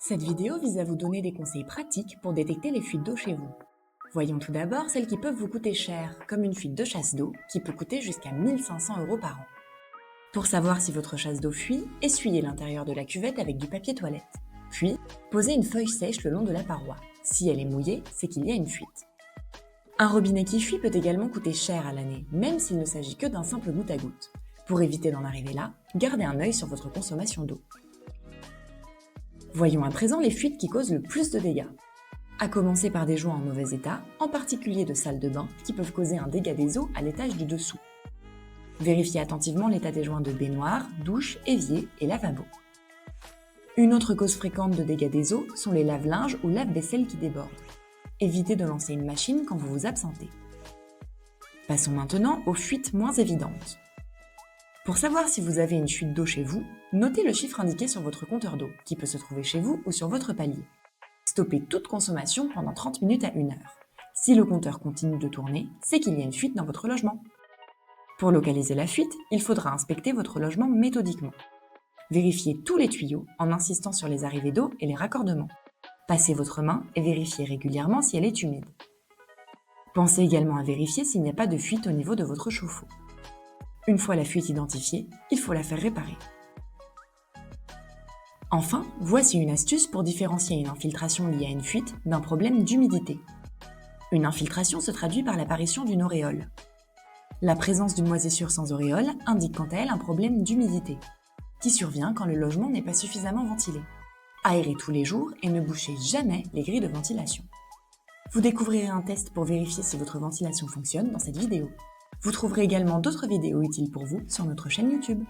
Cette vidéo vise à vous donner des conseils pratiques pour détecter les fuites d'eau chez vous. Voyons tout d'abord celles qui peuvent vous coûter cher, comme une fuite de chasse d'eau qui peut coûter jusqu'à 1500 € par an. Pour savoir si votre chasse d'eau fuit, essuyez l'intérieur de la cuvette avec du papier toilette. Puis, posez une feuille sèche le long de la paroi. Si elle est mouillée, c'est qu'il y a une fuite. Un robinet qui fuit peut également coûter cher à l'année, même s'il ne s'agit que d'un simple goutte à goutte. Pour éviter d'en arriver là, gardez un œil sur votre consommation d'eau. Voyons à présent les fuites qui causent le plus de dégâts. À commencer par des joints en mauvais état, en particulier de salle de bain, qui peuvent causer un dégât des eaux à l'étage du dessous. Vérifiez attentivement l'état des joints de baignoire, douche, évier et lavabo. Une autre cause fréquente de dégâts des eaux sont les lave-linges ou lave-vaisselle qui débordent. Évitez de lancer une machine quand vous vous absentez. Passons maintenant aux fuites moins évidentes. Pour savoir si vous avez une fuite d'eau chez vous, notez le chiffre indiqué sur votre compteur d'eau, qui peut se trouver chez vous ou sur votre palier. Stoppez toute consommation pendant 30 minutes à 1 heure. Si le compteur continue de tourner, c'est qu'il y a une fuite dans votre logement. Pour localiser la fuite, il faudra inspecter votre logement méthodiquement. Vérifiez tous les tuyaux en insistant sur les arrivées d'eau et les raccordements. Passez votre main et vérifiez régulièrement si elle est humide. Pensez également à vérifier s'il n'y a pas de fuite au niveau de votre chauffe-eau. Une fois la fuite identifiée, il faut la faire réparer. Enfin, voici une astuce pour différencier une infiltration liée à une fuite d'un problème d'humidité. Une infiltration se traduit par l'apparition d'une auréole. La présence d'une moisissure sans auréole indique quant à elle un problème d'humidité, qui survient quand le logement n'est pas suffisamment ventilé. Aérez tous les jours et ne bouchez jamais les grilles de ventilation. Vous découvrirez un test pour vérifier si votre ventilation fonctionne dans cette vidéo. Vous trouverez également d'autres vidéos utiles pour vous sur notre chaîne YouTube.